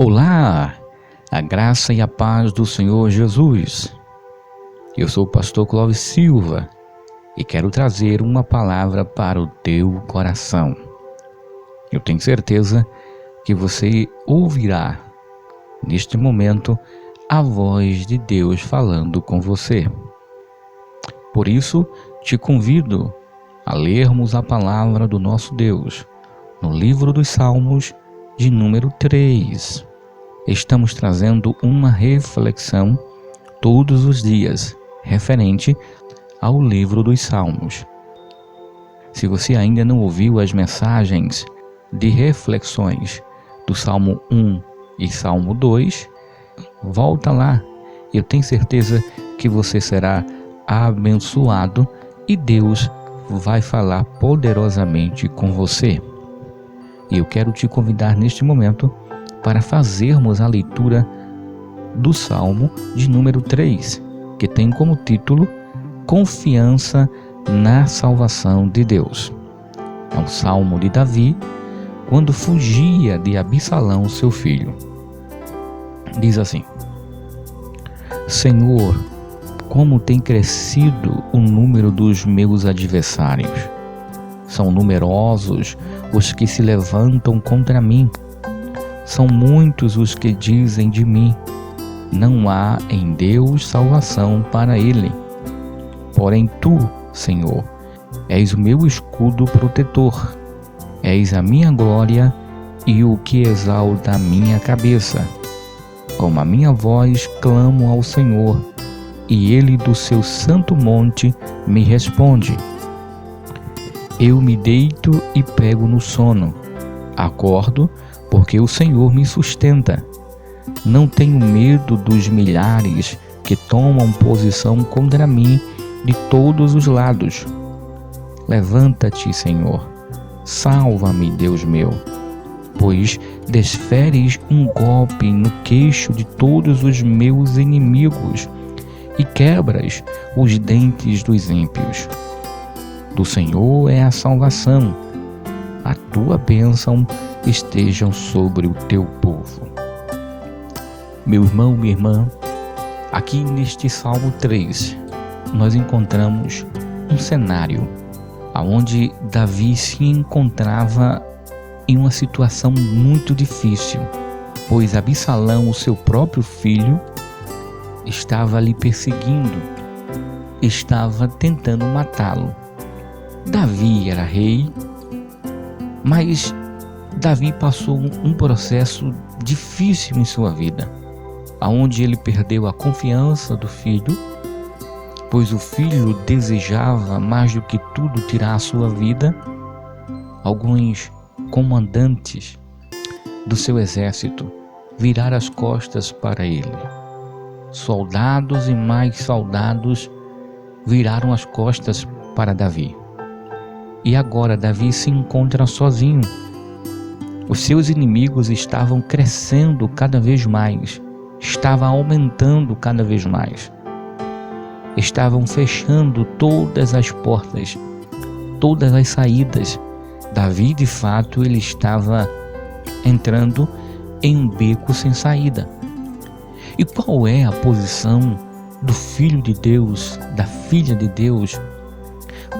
Olá, a graça e a paz do Senhor Jesus. Eu sou o pastor Clóvis Silva e quero trazer uma palavra para o teu coração. Eu tenho certeza que você ouvirá neste momento a voz de Deus falando com você. Por isso, te convido a lermos a palavra do nosso Deus no livro dos Salmos, de número 3. Estamos trazendo uma reflexão todos os dias referente ao livro dos Salmos. Se você ainda não ouviu as mensagens de reflexões do Salmo 1 e Salmo 2, volta lá. Eu tenho certeza que você será abençoado e Deus vai falar poderosamente com você. E eu quero te convidar neste momento para fazermos a leitura do Salmo de número 3, que tem como título Confiança na Salvação de Deus. É um salmo de Davi quando fugia de Absalão, seu filho. Diz assim: Senhor, como tem crescido o número dos meus adversários. São numerosos os que se levantam contra mim. São muitos os que dizem de mim: não há em Deus salvação para ele. Porém tu, Senhor, és o meu escudo protetor. És a minha glória e o que exalta a minha cabeça. Com a minha voz clamo ao Senhor, e ele do seu santo monte me responde. Eu me deito e pego no sono. Acordo, porque o Senhor me sustenta. Não tenho medo dos milhares que tomam posição contra mim de todos os lados. Levanta-te, Senhor. Salva-me, Deus meu, pois desferes um golpe no queixo de todos os meus inimigos e quebras os dentes dos ímpios. Do Senhor é a salvação. A tua bênção esteja sobre o teu povo. Meu irmão, minha irmã, aqui neste Salmo 3, nós encontramos um cenário onde Davi se encontrava em uma situação muito difícil, pois Absalão, o seu próprio filho, estava lhe perseguindo, estava tentando matá-lo. Davi era rei, mas Davi passou um processo difícil em sua vida, onde ele perdeu a confiança do filho, pois o filho desejava mais do que tudo tirar a sua vida. Alguns comandantes do seu exército viraram as costas para ele. Soldados e mais soldados viraram as costas para Davi. E agora Davi se encontra sozinho. Os seus inimigos estavam crescendo cada vez mais, estavam aumentando cada vez mais. Estavam fechando todas as portas, todas as saídas. Davi, de fato, ele estava entrando em um beco sem saída. E qual é a posição do Filho de Deus, da Filha de Deus,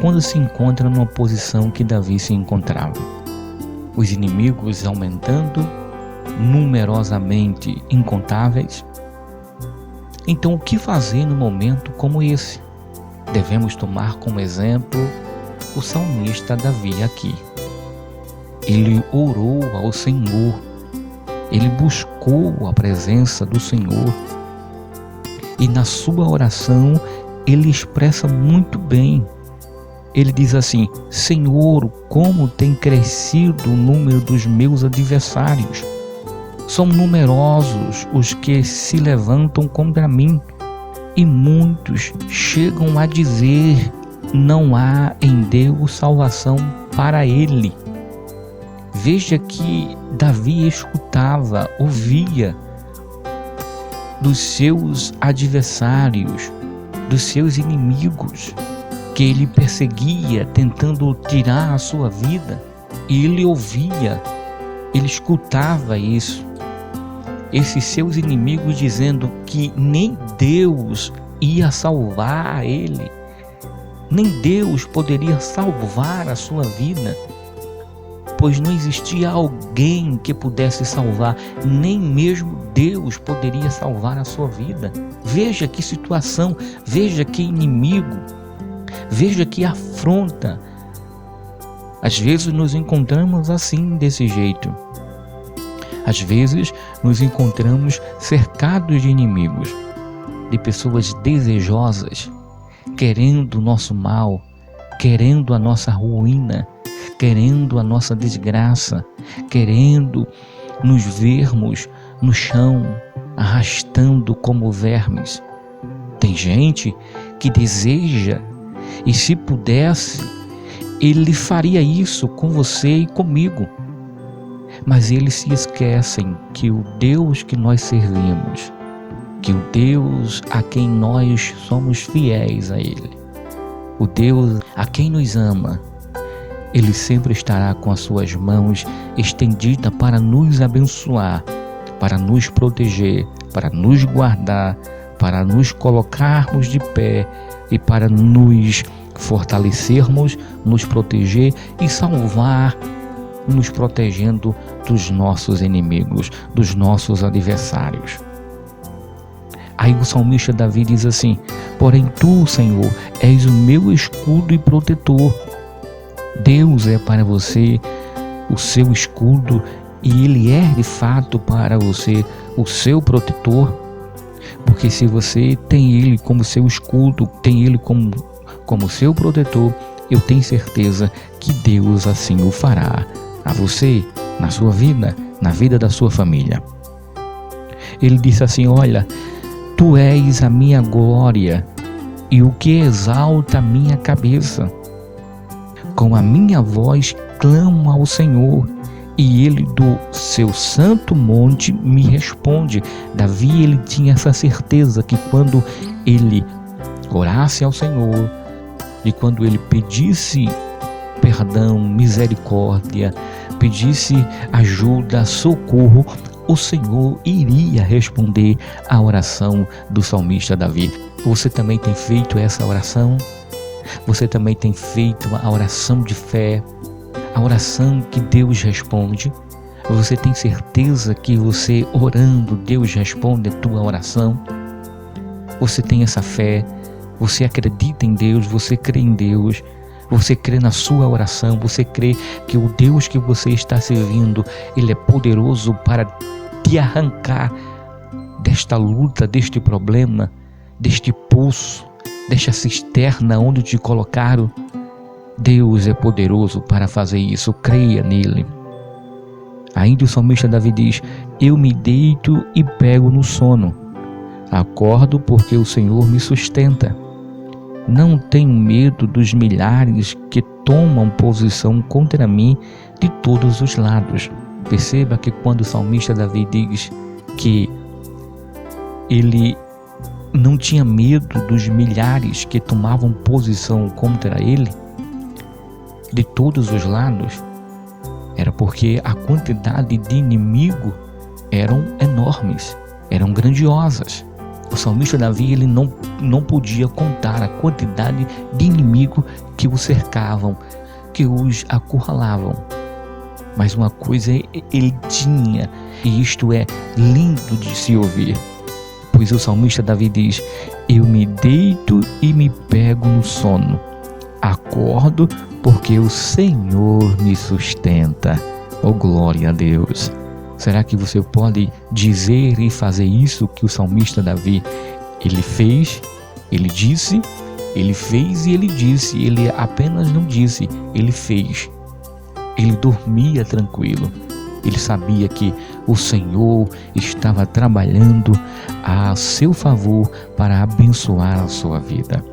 quando se encontra numa posição que Davi se encontrava? Os inimigos aumentando, numerosamente incontáveis. Então, o que fazer num momento como esse? Devemos tomar como exemplo o salmista Davi aqui. Ele orou ao Senhor, ele buscou a presença do Senhor, e na sua oração ele expressa muito bem. Ele diz assim: Senhor, como tem crescido o número dos meus adversários. São numerosos os que se levantam contra mim, e muitos chegam a dizer: não há em Deus salvação para ele. Veja que Davi escutava, ouvia dos seus adversários, dos seus inimigos, que ele perseguia, tentando tirar a sua vida, e ele ouvia, ele escutava isso. esses seus inimigos dizendo que nem Deus ia salvar ele, nem Deus poderia salvar a sua vida, pois não existia alguém que pudesse salvar, nem mesmo Deus poderia salvar a sua vida. Veja que situação, veja que inimigo, veja que afronta. Às vezes nos encontramos assim, desse jeito. Às vezes nos encontramos cercados de inimigos, de pessoas desejosas, querendo o nosso mal, querendo a nossa ruína, querendo a nossa desgraça, querendo nos vermos no chão, arrastando como vermes. Tem gente que deseja, e se pudesse, ele faria isso com você e comigo. Mas eles se esquecem que o Deus que nós servimos, que o Deus a quem nós somos fiéis a Ele, o Deus a quem nos ama, Ele sempre estará com as suas mãos estendidas para nos abençoar, para nos proteger, para nos guardar, para nos colocarmos de pé e para nos fortalecermos, nos proteger e salvar, nos protegendo dos nossos inimigos, dos nossos adversários. Aí o salmista Davi diz assim: porém tu, Senhor, és o meu escudo e protetor. Deus é para você o seu escudo e Ele é de fato para você o seu protetor, porque se você tem Ele como seu escudo, tem Ele como seu protetor, eu tenho certeza que Deus assim o fará a você, na sua vida, na vida da sua família. Ele disse assim: olha, tu és a minha glória e o que exalta a minha cabeça. Com a minha voz clamo ao Senhor e Ele do seu santo monte me responde. Davi, ele tinha essa certeza que quando ele orasse ao Senhor e quando ele pedisse perdão, misericórdia, pedisse ajuda, socorro, o Senhor iria responder à oração do salmista Davi. Você também tem feito essa oração? Você também tem feito a oração de fé, a oração que Deus responde? Você tem certeza que você orando, Deus responde a tua oração? Você tem essa fé? Você acredita em Deus? Você crê em Deus? Você crê na sua oração? Você crê que o Deus que você está servindo, Ele é poderoso para te arrancar desta luta, deste problema, deste poço, desta cisterna onde te colocaram? Deus é poderoso para fazer isso, creia nele. Ainda o salmista Davi diz: eu me deito e pego no sono, acordo porque o Senhor me sustenta. Não tenho medo dos milhares que tomam posição contra mim de todos os lados. Perceba que quando o salmista Davi diz que ele não tinha medo dos milhares que tomavam posição contra ele de todos os lados, era porque a quantidade de inimigo eram enormes, eram grandiosas. O salmista Davi, ele não podia contar a quantidade de inimigo que o cercavam, que os acurralavam. Mas uma coisa ele tinha, e isto é lindo de se ouvir, pois o salmista Davi diz: eu me deito e me pego no sono, acordo porque o Senhor me sustenta. Oh, glória a Deus! Será que você pode dizer e fazer isso que o salmista Davi, ele fez, ele disse, ele fez e ele disse? Ele apenas não disse, ele fez. Ele dormia tranquilo. Ele sabia que o Senhor estava trabalhando a seu favor para abençoar a sua vida.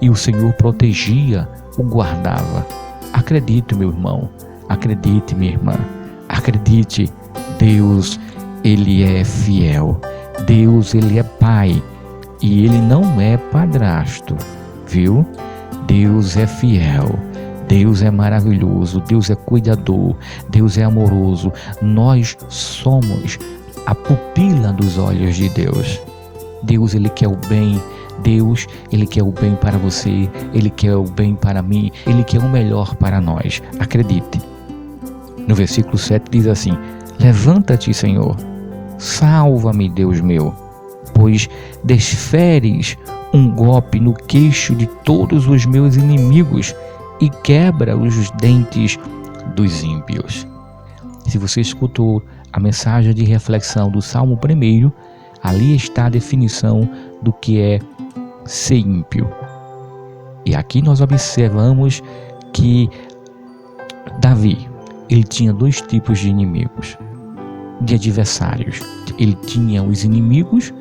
E o Senhor protegia, o guardava. Acredite, meu irmão. Acredite, minha irmã. Acredite. Deus, Ele é fiel. Deus, Ele é Pai. E Ele não é padrasto. Viu? Deus é fiel. Deus é maravilhoso. Deus é cuidador. Deus é amoroso. Nós somos a pupila dos olhos de Deus. Deus, Ele quer o bem. Deus, Ele quer o bem para você. Ele quer o bem para mim. Ele quer o melhor para nós. Acredite. No versículo 7 diz assim: levanta-te, Senhor. Salva-me, Deus meu, pois desferes um golpe no queixo de todos os meus inimigos e quebra os dentes dos ímpios. Se você escutou a mensagem de reflexão do Salmo 1, ali está a definição do que é ser ímpio. E aqui nós observamos que Davi, ele tinha dois tipos de inimigos, de adversários. Ele tinha os inimigos,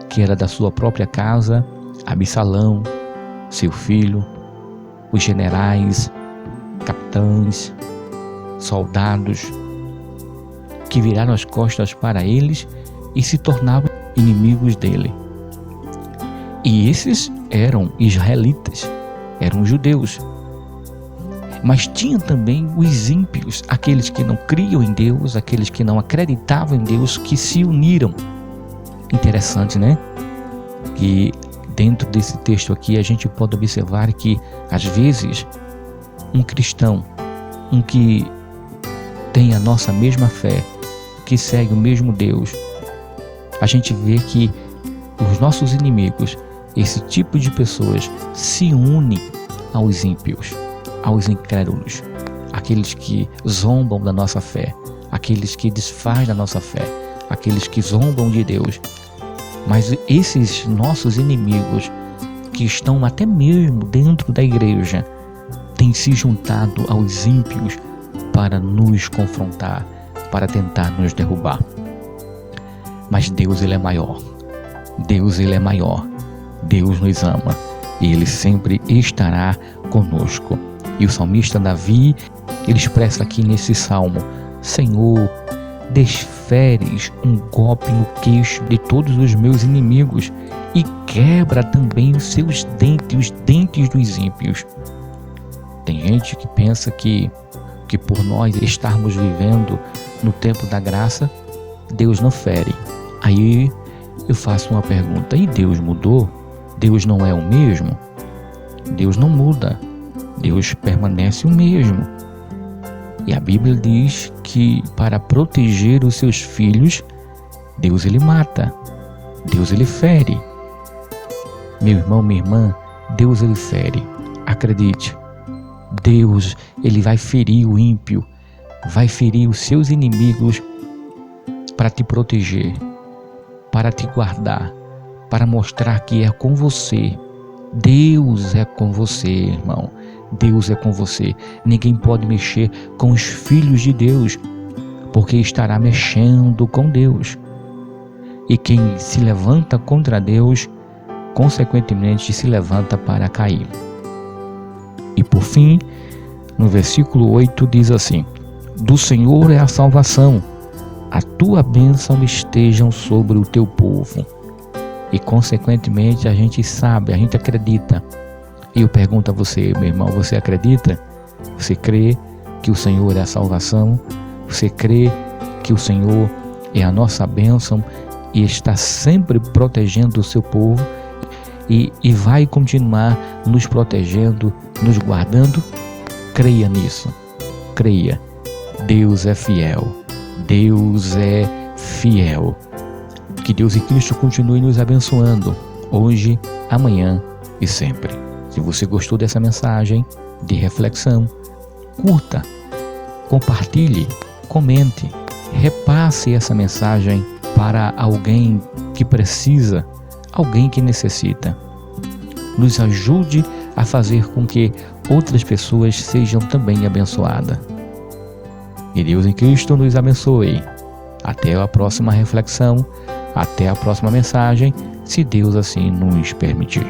que era da sua própria casa, Absalão, seu filho, os generais, capitães, soldados, que viraram as costas para eles e se tornavam inimigos dele. E esses eram israelitas, eram judeus. Mas tinha também os ímpios, aqueles que não criam em Deus, aqueles que não acreditavam em Deus, que se uniram. Interessante, né? Que dentro desse texto aqui a gente pode observar que, às vezes, um cristão, um que tem a nossa mesma fé, que segue o mesmo Deus, a gente vê que os nossos inimigos, esse tipo de pessoas, se unem aos ímpios, aos incrédulos, aqueles que zombam da nossa fé, aqueles que desfazem da nossa fé, aqueles que zombam de Deus. Mas esses nossos inimigos, que estão até mesmo dentro da igreja, têm se juntado aos ímpios para nos confrontar, para tentar nos derrubar. Mas Deus, Ele é maior. Deus, Ele é maior. Deus nos ama e Ele sempre estará conosco. E o salmista Davi, ele expressa aqui nesse salmo: Senhor, desferes um golpe no queixo de todos os meus inimigos e quebra também os seus dentes, os dentes dos ímpios. Tem gente que pensa que por nós estarmos vivendo no tempo da graça, Deus não fere. Aí eu faço uma pergunta: e Deus mudou? Deus não é o mesmo? Deus não muda. Deus permanece o mesmo. E a Bíblia diz que para proteger os seus filhos, Deus, Ele mata. Deus, Ele fere. Meu irmão, minha irmã, Deus, Ele fere. Acredite. Deus, Ele vai ferir o ímpio, vai ferir os seus inimigos para te proteger, para te guardar, para mostrar que é com você. Deus é com você, irmão. Deus é com você. Ninguém pode mexer com os filhos de Deus, porque estará mexendo com Deus. E quem se levanta contra Deus, consequentemente se levanta para cair. E por fim, no versículo 8 diz assim: do Senhor é a salvação, a tua bênção estejam sobre o teu povo. E consequentemente a gente sabe, a gente acredita. E eu pergunto a você, meu irmão, você acredita? Você crê que o Senhor é a salvação? Você crê que o Senhor é a nossa bênção e está sempre protegendo o seu povo e vai continuar nos protegendo, nos guardando? Creia nisso. Creia. Deus é fiel. Deus é fiel. Que Deus e Cristo continue nos abençoando, hoje, amanhã e sempre. Se você gostou dessa mensagem de reflexão, curta, compartilhe, comente, repasse essa mensagem para alguém que precisa, alguém que necessita. Nos ajude a fazer com que outras pessoas sejam também abençoadas. Que Deus em Cristo nos abençoe. Até a próxima reflexão, até a próxima mensagem, se Deus assim nos permitir.